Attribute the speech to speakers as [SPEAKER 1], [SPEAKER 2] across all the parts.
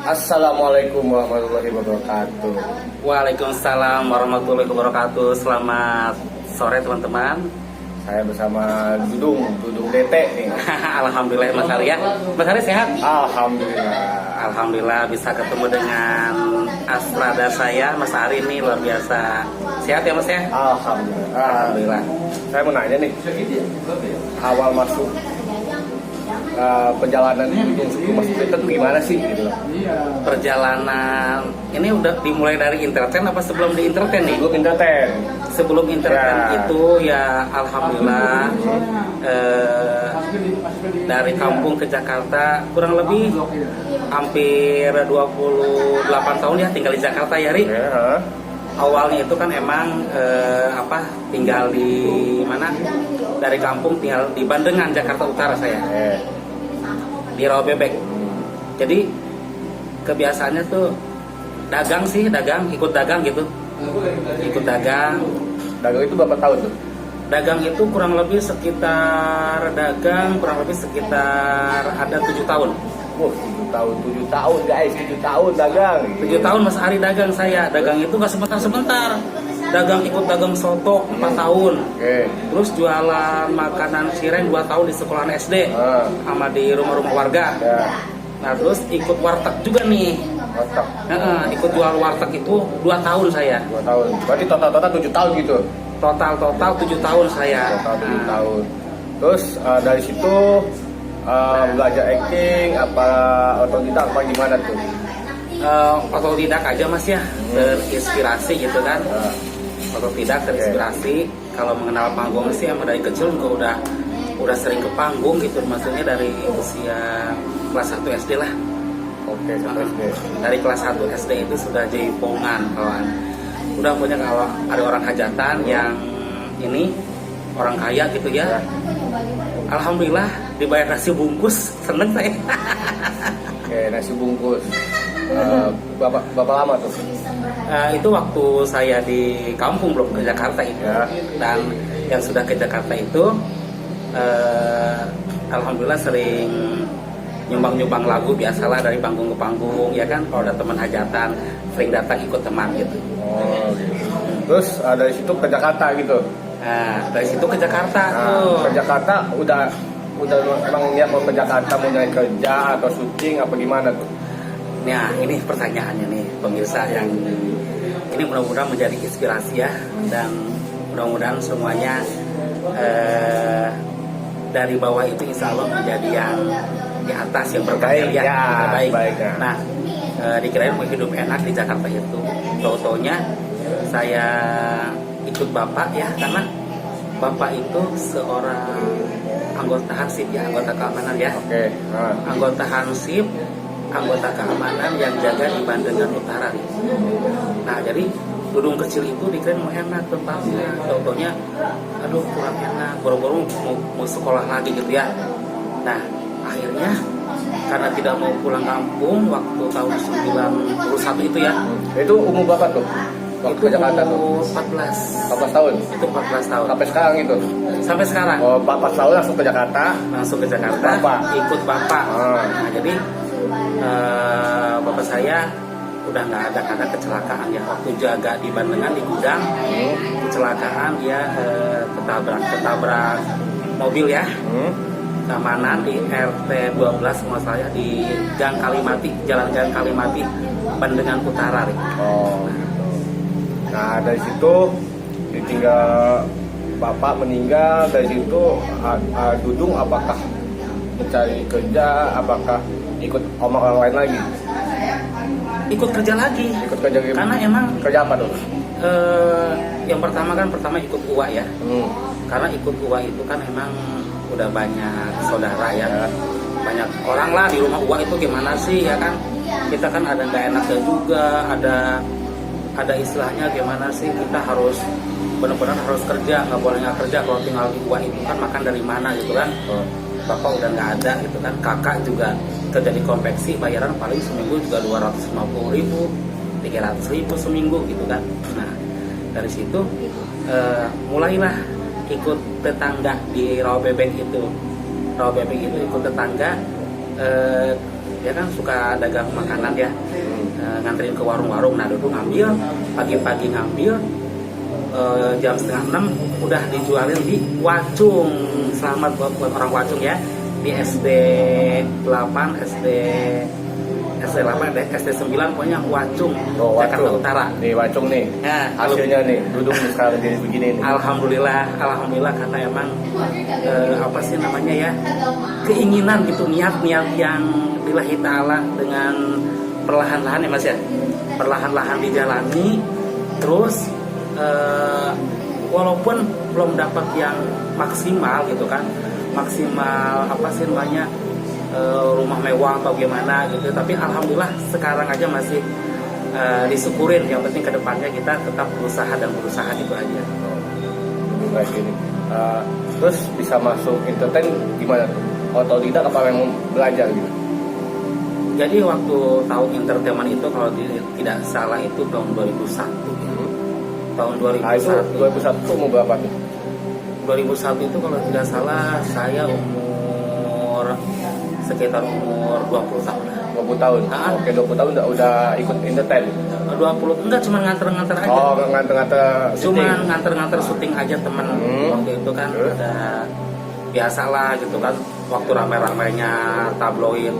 [SPEAKER 1] Assalamualaikum warahmatullahi wabarakatuh.
[SPEAKER 2] Waalaikumsalam warahmatullahi wabarakatuh. Selamat sore teman-teman.
[SPEAKER 1] Saya bersama Dudung Dete nih.
[SPEAKER 2] Alhamdulillah Mas Arya. Mas Arya sehat?
[SPEAKER 1] Alhamdulillah.
[SPEAKER 2] Alhamdulillah bisa ketemu dengan astrada saya Mas Ari ini luar biasa. Sehat ya Mas ya?
[SPEAKER 1] Alhamdulillah.
[SPEAKER 2] Alhamdulillah.
[SPEAKER 1] Saya mau nanya nih, awal masuk perjalanan Dudung sebelum masuk itu gimana sih gitu loh?
[SPEAKER 2] Perjalanan ini udah dimulai dari entertain apa sebelum di entertain nih?
[SPEAKER 1] Sebelum entertain.
[SPEAKER 2] Sebelum entertain
[SPEAKER 1] Ya.
[SPEAKER 2] itu ya alhamdulillah dari kampung ke Jakarta kurang lebih hampir 28 tahun ya tinggal di Jakarta ya Ri.
[SPEAKER 1] Ya.
[SPEAKER 2] Awalnya itu kan emang tinggal di mana? Dari kampung tinggal di Bandengan, Jakarta Utara saya. Di Rawabebek. Jadi kebiasaannya tuh dagang, ikut dagang gitu. Ikut dagang.
[SPEAKER 1] Dagang itu berapa tahun tuh?
[SPEAKER 2] Dagang itu kurang lebih sekitar ada 7 tahun.
[SPEAKER 1] 7 tahun guys, 7 tahun dagang.
[SPEAKER 2] 7 tahun Mas Ari dagang saya. Dagang itu gak sebentar-sebentar. Ikut dagang soto 4 tahun. Terus jualan makanan cireng 2 tahun di sekolahan SD. Sama di rumah-rumah warga. Nah terus ikut warteg juga nih.
[SPEAKER 1] Warteg.
[SPEAKER 2] Ikut jual warteg itu 2 tahun saya.
[SPEAKER 1] 2 tahun. Berarti total 7 tahun gitu.
[SPEAKER 2] Total 7 tahun saya.
[SPEAKER 1] Total 7 tahun. Terus dari situ belajar acting apa otodidak apa gimana tuh?
[SPEAKER 2] Otodidak aja Mas ya. Terinspirasi gitu kan. Otodidak terinspirasi. Kalau mengenal panggung sih emang dari kecil juga udah sering ke panggung gitu, maksudnya dari usia kelas 1 SD lah.
[SPEAKER 1] Oke, SD.
[SPEAKER 2] Dari kelas 1 SD itu sudah jaipongan kawan. Udah punya kalau ada orang hajatan yang ini orang kaya gitu ya. Alhamdulillah dibayar nasi bungkus, seneng saya.
[SPEAKER 1] Oke, nasi bungkus. Berapa lama tuh?
[SPEAKER 2] Itu waktu saya di kampung belum ke Jakarta itu. Dan yang sudah ke Jakarta itu alhamdulillah sering nyumbang lagu biasalah dari panggung ke panggung ya kan. Kalau ada teman hajatan sering datang ikut teman gitu.
[SPEAKER 1] Oh, gitu. Terus dari situ ke Jakarta gitu.
[SPEAKER 2] Nah, dari situ ke Jakarta
[SPEAKER 1] Ke Jakarta udah emang niat mau ke Jakarta mau nyari kerja atau syuting apa gimana tuh?
[SPEAKER 2] Nah, ini pertanyaannya nih pemirsa yang ini mudah-mudahan menjadi inspirasi ya, dan mudah-mudahan semuanya dari bawah itu insya Allah menjadi yang di atas yang berbaik ya, terbaik. Nah, dikirain mau hidup enak di Jakarta itu, tau-taunya saya ikut bapak ya, karena bapak itu seorang anggota Hansip ya, anggota keamanan ya.
[SPEAKER 1] Oke.
[SPEAKER 2] Anggota Hansip, anggota keamanan yang jaga di Bandengan Utara. Nah, jadi Dudung kecil itu dikirain mau enak tempatnya, tau-taunya aduh kurang enak, boro-boro mau sekolah lagi gitu ya. Nah, akhirnya karena tidak mau pulang kampung waktu tahun 91 itu ya.
[SPEAKER 1] Itu umur berapa tuh? Waktu ke Jakarta tuh
[SPEAKER 2] 14
[SPEAKER 1] tahun.
[SPEAKER 2] Itu 14 tahun.
[SPEAKER 1] Sampai sekarang itu.
[SPEAKER 2] Sampai sekarang.
[SPEAKER 1] Oh, 14 tahun langsung ke Jakarta.
[SPEAKER 2] Ikut bapak. Nah, jadi bapak saya udah nggak ada karena kecelakaan ya, waktu jaga di Bandengan di gudang. Kecelakaan dia ketabrak mobil ya. Keamanan di RT 12 maksud saya di Jalan Kalimati Bandengan Utara.
[SPEAKER 1] Nah, dari situ ditinggal bapak meninggal. Dari situ Dudung apakah mencari kerja, apakah ikut orang lain lagi?
[SPEAKER 2] Ikut kerja lagi. Karena emang
[SPEAKER 1] kerja apa tuh?
[SPEAKER 2] Yang pertama ikut UA ya. Karena ikut UA itu kan emang udah banyak saudara ya. Banyak orang lah di rumah UA itu gimana sih ya kan. Kita kan ada nggak enaknya juga, ada istilahnya gimana sih, kita harus benar-benar harus kerja, nggak boleh nggak kerja. Kalau tinggal di UA itu kan makan dari mana gitu kan. Bapak udah nggak ada gitu kan, kakak juga kerja di konveksi, bayaran paling seminggu juga 250.000, 300.000 seminggu gitu kan. Nah, dari situ mulailah ikut tetangga di Rawabebek itu. Rawabebek itu ikut tetangga dia kan suka dagang makanan ya, nganterin ke warung-warung. Nah Dudung ngambil pagi-pagi ngambil, jam setengah 6 udah dijualin di Wacung. Selamat buat orang Wacung ya, di SD 8, SD 8, SD 9 pokoknya Wacung, Jakarta
[SPEAKER 1] Wacung.
[SPEAKER 2] Utara.
[SPEAKER 1] Nih Wacung nih.
[SPEAKER 2] Nah,
[SPEAKER 1] Hasilnya nih, Dudung sekarang jadi begini nih.
[SPEAKER 2] Alhamdulillah karena emang apa sih namanya ya, keinginan gitu, niat yang lillahi ta'ala, dengan perlahan-lahan ya Mas ya, perlahan-lahan dijalani. Terus walaupun belum dapat yang maksimal gitu kan, maksimal apa sih namanya, rumah mewah atau gimana gitu, tapi alhamdulillah sekarang aja masih disyukurin. Yang penting kedepannya kita tetap berusaha gitu aja.
[SPEAKER 1] Kayak gini. Terus bisa masuk entertain gimana tuh? Otodidak apa memang belajar gitu?
[SPEAKER 2] Jadi waktu tahu entertainment itu, kalau tidak salah itu tahun 2001 gitu. Tahun 2001.
[SPEAKER 1] Nah itu 2001 umur berapa tuh?
[SPEAKER 2] 2001 itu kalau tidak salah saya sekitar umur 20 tahun.
[SPEAKER 1] 20 tahun? Oke, 20 tahun udah ikut entertain?
[SPEAKER 2] 20, enggak, cuma nganter-nganter aja.
[SPEAKER 1] Oh, nganter-nganter
[SPEAKER 2] Cuma
[SPEAKER 1] syuting?
[SPEAKER 2] nganter-nganter syuting aja temen. Waktu itu kan ada biasalah gitu kan, waktu rame-ramenya tabloid,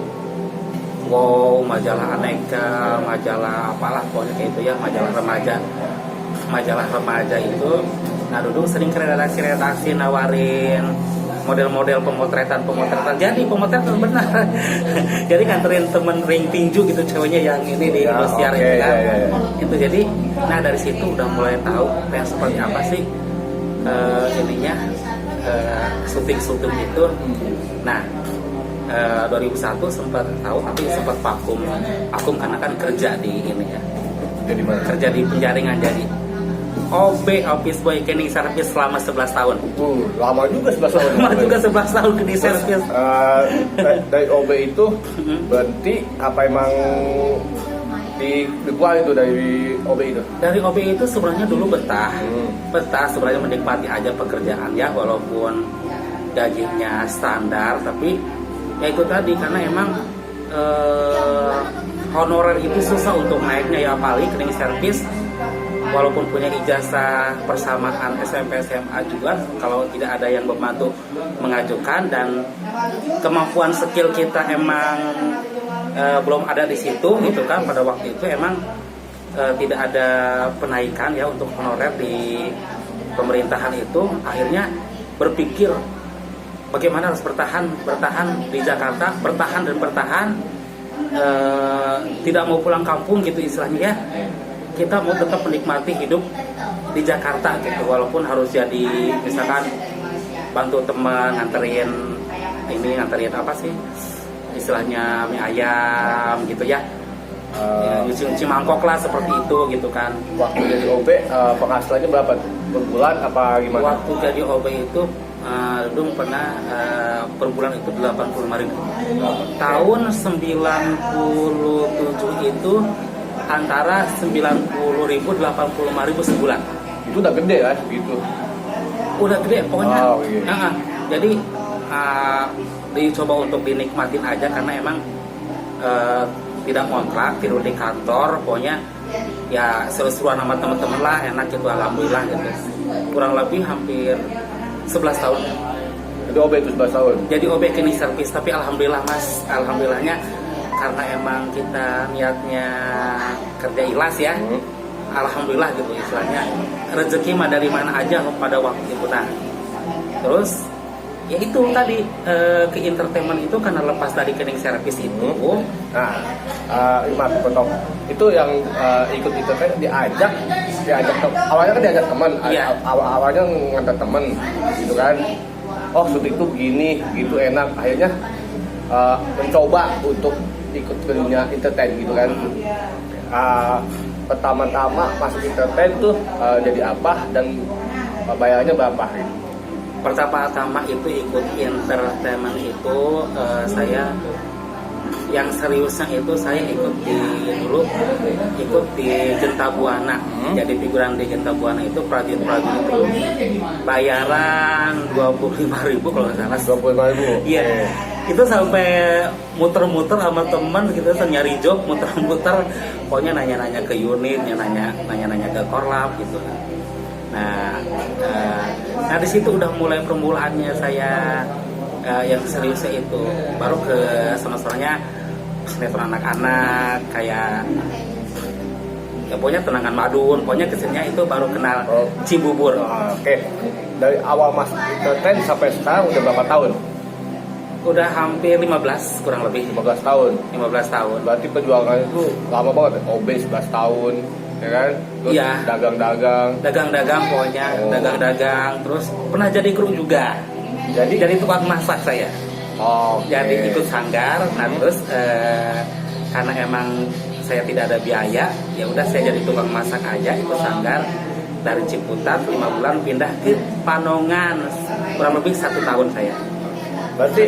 [SPEAKER 2] wow, majalah Aneka, majalah apalah pokoknya kayak itu ya, majalah remaja itu. Nah Dudung sering ke redaksi nawarin model-model pemotretan. Jadi pemotretan benar. Jadi nganterin temen ring tinju gitu, ceweknya yang ini di Indosiar itu kan. Itu jadi, nah dari situ udah mulai tahu kayak seperti apa sih ininya, syuting itu. Nah 2001 sempat tahu, tapi sempat vakum karena kan kerja di ini ya.
[SPEAKER 1] Jadi mana?
[SPEAKER 2] Kerja di penjaringan, jadi OB, Office Boy Cleaning Service selama 11 tahun.
[SPEAKER 1] Lama juga 11 tahun.
[SPEAKER 2] Lama juga 11 tahun cleaning service.
[SPEAKER 1] Dari OB itu berarti apa emang dikeluarin itu dari OB itu?
[SPEAKER 2] Dari OB itu sebenarnya dulu betah sebenarnya, menikmati aja pekerjaan ya, walaupun gajinya standar, tapi ya itu tadi, karena emang honorer itu susah untuk naiknya ya, apalagi cleaning service. Walaupun punya ijazah persamaan SMP SMA juga, kalau tidak ada yang membantu mengajukan, dan kemampuan skill kita emang belum ada di situ gitu kan, pada waktu itu emang tidak ada penaikan ya untuk honorer di pemerintahan itu. Akhirnya berpikir bagaimana harus bertahan di Jakarta, bertahan, tidak mau pulang kampung gitu istilahnya ya. Kita mau tetap menikmati hidup di Jakarta gitu, walaupun harus jadi misalkan bantu teman nganterin apa sih istilahnya, mie ayam gitu ya, nyuci mangkok lah seperti itu gitu kan.
[SPEAKER 1] Waktu jadi OB penghasilannya berapa tuh? Per bulan apa gimana?
[SPEAKER 2] Waktu jadi OB itu Dudung pernah per bulan itu 85.000. Tahun 97 itu antara 90.000 85.000 sebulan.
[SPEAKER 1] Itu udah gede kan gitu.
[SPEAKER 2] Udah gede pokoknya.
[SPEAKER 1] Iya.
[SPEAKER 2] Jadi dicoba untuk dinikmatin aja, karena emang tidak kontrak, tidur di kantor, pokoknya ya seru-seruan sama teman-teman lah, enak gitu, alhamdulillah gitu. Kurang lebih hampir 11 tahun.
[SPEAKER 1] Jadi OB itu 11 tahun.
[SPEAKER 2] Jadi OB cleaning service, tapi alhamdulillah Mas, alhamdulillahnya karena emang kita niatnya kerja ikhlas ya. Alhamdulillah gitu istilahnya, rezeki mah dari mana aja pada waktu itu. Nah terus ya itu tadi ke entertainment itu karena lepas dari cleaning service itu.
[SPEAKER 1] Nah Mas potong itu yang ikut itu kan diajak awalnya kan diajak teman.
[SPEAKER 2] Iya.
[SPEAKER 1] Awalnya ngantar teman gitu kan, oh syuting itu begini gitu enak, akhirnya mencoba untuk ikut ke dunia entertain gitu kan. Pertama-tama masuk entertain tuh jadi apa dan bayarnya berapa gitu?
[SPEAKER 2] Pertama-tama itu ikut entertainment itu saya yang seriusnya itu saya ikut di Genta Buana. Jadi figuran di Genta Buana itu prajurit itu bayaran 25.000 kalau nggak salah.
[SPEAKER 1] 25.000.
[SPEAKER 2] Iya. Itu sampai muter-muter sama teman gitu, nyari job, muter-muter, pokoknya nanya-nanya ke unit, nanya-nanya ke korlap gitu. Nah, di situ udah mulai permulaannya saya yang serius itu, baru ke sama-samanya sinetron anak-anak kayak ya pokoknya Tenangan Madun, pokoknya kesininya itu baru kenal Cibubur.
[SPEAKER 1] Oke. Dari awal Mas entertain sampai sekarang udah berapa tahun?
[SPEAKER 2] Udah hampir 15 kurang lebih.
[SPEAKER 1] 15 tahun.
[SPEAKER 2] 15 tahun.
[SPEAKER 1] Berarti perjuangan itu lama banget. OB 11 tahun, ya kan? Terus
[SPEAKER 2] Iya.
[SPEAKER 1] dagang-dagang.
[SPEAKER 2] Dagang-dagang pokoknya, dagang-dagang. Terus pernah jadi kru juga. Jadi tukang masak saya. Jadi ikut sanggar. Nah terus karena emang saya tidak ada biaya, ya udah saya jadi tukang masak aja, ikut sanggar. Dari Ciputat 5 bulan pindah ke Panongan, kurang lebih 1 tahun saya.
[SPEAKER 1] Berarti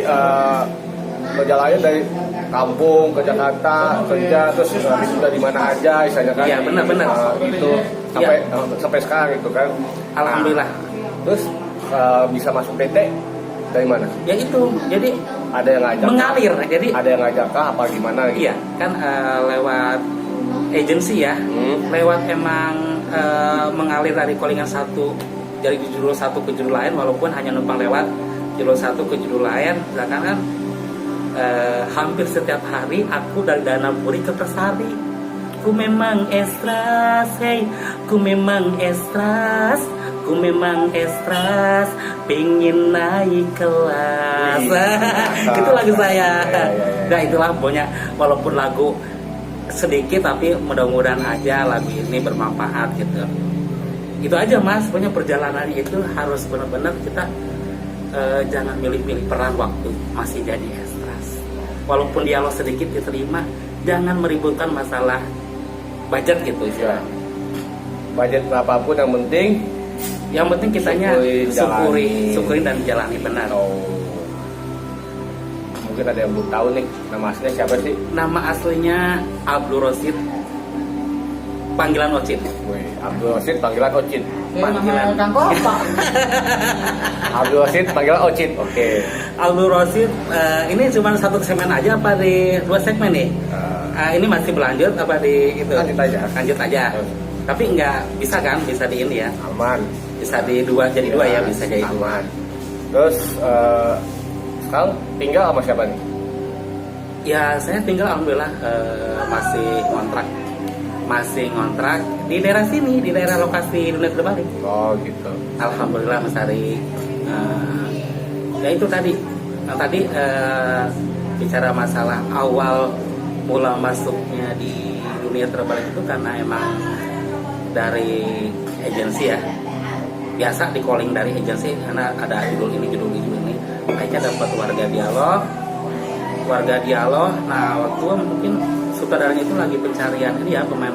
[SPEAKER 1] perjalanannya dari kampung ke Jakarta kerja, terus sudah di mana aja, misalnya kan?
[SPEAKER 2] Iya benar-benar.
[SPEAKER 1] Itu sampai sekarang itu kan?
[SPEAKER 2] Alhamdulillah.
[SPEAKER 1] Terus bisa masuk PT dari mana?
[SPEAKER 2] Ya itu, jadi
[SPEAKER 1] Ada yang ngajak?
[SPEAKER 2] mengalir. Jadi
[SPEAKER 1] Ada yang ngajak kah? Apa gimana? Gitu?
[SPEAKER 2] iya kan lewat agensi ya, lewat emang mengalir dari callingan satu dari judul satu ke judul lain, walaupun hanya numpang lewat judul satu ke judul lain. Sedangkan kan hampir setiap hari aku dari Danapuri ke Persari. Ku memang estras, hey, ku memang estras, ku memang estras, pengen naik kelas. Gitu lagu saya. Nah itulah pokoknya, walaupun lagu sedikit tapi mudah-mudahan aja lagu ini bermanfaat gitu. Itu aja Mas, pokoknya perjalanan itu harus benar-benar kita jangan milih-milih perang waktu masih jadi estras. Walaupun dialog sedikit diterima, jangan meributkan masalah budget gitu ya.
[SPEAKER 1] Budget berapapun yang penting
[SPEAKER 2] kitanya syukurin dan jalani benar.
[SPEAKER 1] Mungkin ada yang belum tahu nih, nama aslinya siapa sih?
[SPEAKER 2] Nama aslinya Abdul Rosid, panggilan Ocit.
[SPEAKER 1] Abdul Rosid panggilan Ocit.
[SPEAKER 2] Panggilan
[SPEAKER 1] Abdul Rosid panggilan Ocit. Oke.
[SPEAKER 2] Abdul Rosid ini cuma satu segmen aja apa di 2 segmen nih? Ini masih berlanjut apa di itu? Lanjut aja. Tapi nggak bisa kan? Bisa di ini ya?
[SPEAKER 1] Aman.
[SPEAKER 2] Bisa di dua jadi dua ya, bisa jadi
[SPEAKER 1] aman. Terus sekarang tinggal sama siapa nih?
[SPEAKER 2] Ya saya tinggal alhamdulillah masih ngontrak di daerah sini, di daerah lokasi Dunia Terbalik.
[SPEAKER 1] Oh gitu.
[SPEAKER 2] Alhamdulillah Mas Ari. Ya itu tadi, bicara masalah awal mula masuknya di Dunia Terbalik itu karena emang dari agensi ya. Biasa di calling dari agensi karena ada judul ini. Akhirnya dapat warga dialog. Nah waktu mungkin sutradaranya itu lagi pencarian ini ya, pemain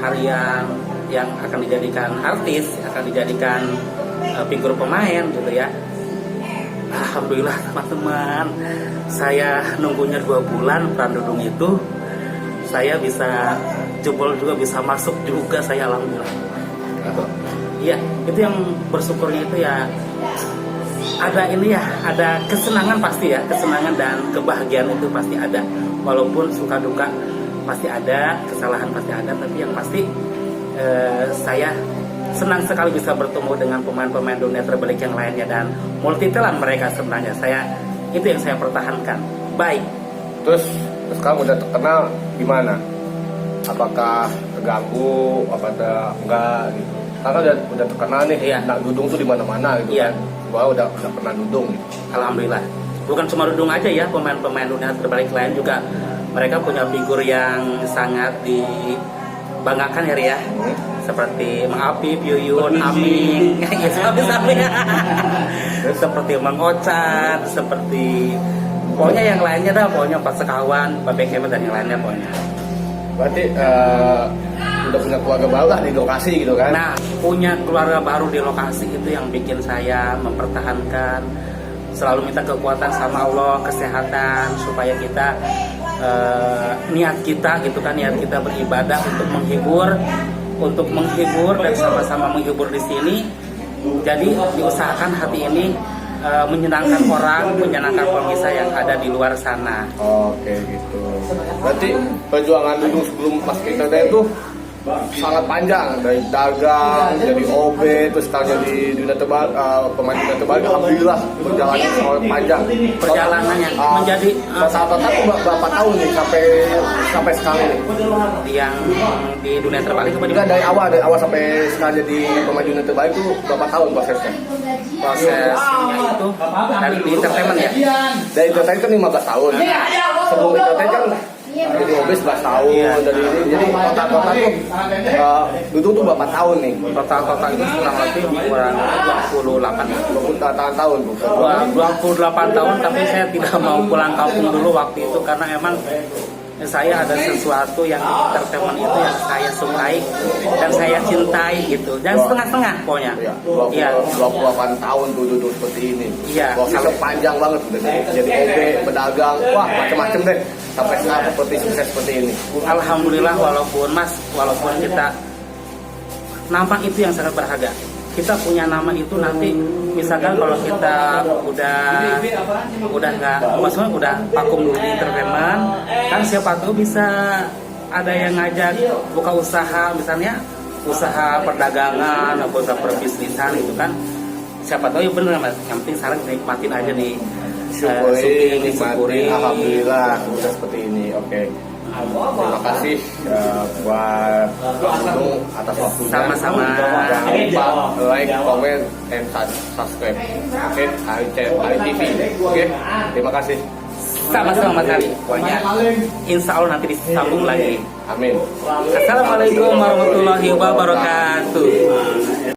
[SPEAKER 2] harian yang akan dijadikan artis, akan dijadikan figur pemain gitu ya. Alhamdulillah teman-teman, saya nunggunya 2 bulan peran Dudung itu, saya bisa jebol juga, bisa masuk juga saya, alhamdulillah. Iya, itu yang bersyukurnya itu ya, ada ini ya, ada kesenangan pasti ya, kesenangan dan kebahagiaan itu pasti ada. Walaupun suka duka pasti ada, kesalahan pasti ada, tapi yang pasti saya senang sekali bisa bertemu dengan pemain-pemain Dunia Terbalik yang lainnya dan multi talent mereka sebenarnya. Itu yang saya pertahankan. Baik.
[SPEAKER 1] Terus kamu udah terkenal gimana? Apakah terganggu? Apakah enggak gitu? Karena udah terkenal nih,
[SPEAKER 2] iya.
[SPEAKER 1] Nak Dudung tuh di mana-mana gitu
[SPEAKER 2] iya.
[SPEAKER 1] kan. Bahwa udah pernah Dudung gitu.
[SPEAKER 2] Alhamdulillah. Bukan cuma Dudung aja ya, pemain-pemain Dunia Terbalik lain juga mereka punya figur yang sangat dibanggakan ya. Seperti Mang Apip, Yuyun, Aming, seperti Mang Ocat, seperti pokoknya yang lainnya dah, pokoknya Pak Sekawan, Pak Bekemet dan yang lainnya pokoknya.
[SPEAKER 1] Berarti udah punya keluarga baru lah di lokasi gitu kan?
[SPEAKER 2] Nah, punya keluarga baru di lokasi itu yang bikin saya mempertahankan, selalu minta kekuatan sama Allah, kesehatan supaya kita niat kita gitu kan, niat kita beribadah untuk menghibur dan sama-sama menghibur di sini. Jadi diusahakan hati ini menyenangkan orang, menyenangkan pemirsa yang ada di luar sana.
[SPEAKER 1] Oke gitu. Berarti perjuangan Dudung sebelum pas kita itu sangat panjang, dari dagang jadi OB terus sekarang jadi dunia terbalik, pemain dunia terbalik. Alhamdulillah perjalanannya sangat panjang.
[SPEAKER 2] Perjalanannya menjadi
[SPEAKER 1] total berapa tahun nih sampai sekarang ini?
[SPEAKER 2] yang di dunia terbalik itu
[SPEAKER 1] Enggak, dari awal sampai sekarang jadi pemain dunia terbalik itu berapa tahun prosesnya?
[SPEAKER 2] prosesnya itu dari di entertainment ya.
[SPEAKER 1] Dari entertainment kan 15 tahun. Sebelum entertainment kan jadi OB 11 tahun. Dari ini jadi total tuh Dudung tuh berapa tahun nih?
[SPEAKER 2] Total itu kurang lebih kurang 28
[SPEAKER 1] tahun.
[SPEAKER 2] 28 tahun, tapi saya tidak mau pulang kampung dulu waktu itu karena emang saya ada sesuatu yang di entertainment itu yang saya sukai dan saya cintai gitu. Dan setengah-setengah pokoknya.
[SPEAKER 1] Iya, 28 tahun tuh Dudung seperti ini.
[SPEAKER 2] Iya.
[SPEAKER 1] Prosesnya panjang banget udah jadi OB, pedagang, wah macam-macam deh. Sampai sekarang seperti sukses seperti ini.
[SPEAKER 2] Alhamdulillah, walaupun kita nampak itu yang sangat berharga. Kita punya nama itu nanti misalkan kalau kita udah nggak, maksudnya udah vakum dulu di entertainment, kan siapa tahu bisa ada yang ngajak buka usaha, misalnya usaha perdagangan atau usaha perbisnisan itu kan, siapa tahu ya bener Mas. Yang penting sekarang nikmatin aja nih.
[SPEAKER 1] Syukuri, alhamdulillah sudah seperti ini. Oke. Terima kasih buat Dudung atas waktunya.
[SPEAKER 2] Sama-sama.
[SPEAKER 1] Jangan lupa like, comment, and subscribe. Oke, Hari TV. Oke, terima kasih.
[SPEAKER 2] Sama-sama Mas Ali. Pokoknya insya Allah nanti disambung lagi.
[SPEAKER 1] Amin.
[SPEAKER 2] Assalamualaikum warahmatullahi wabarakatuh.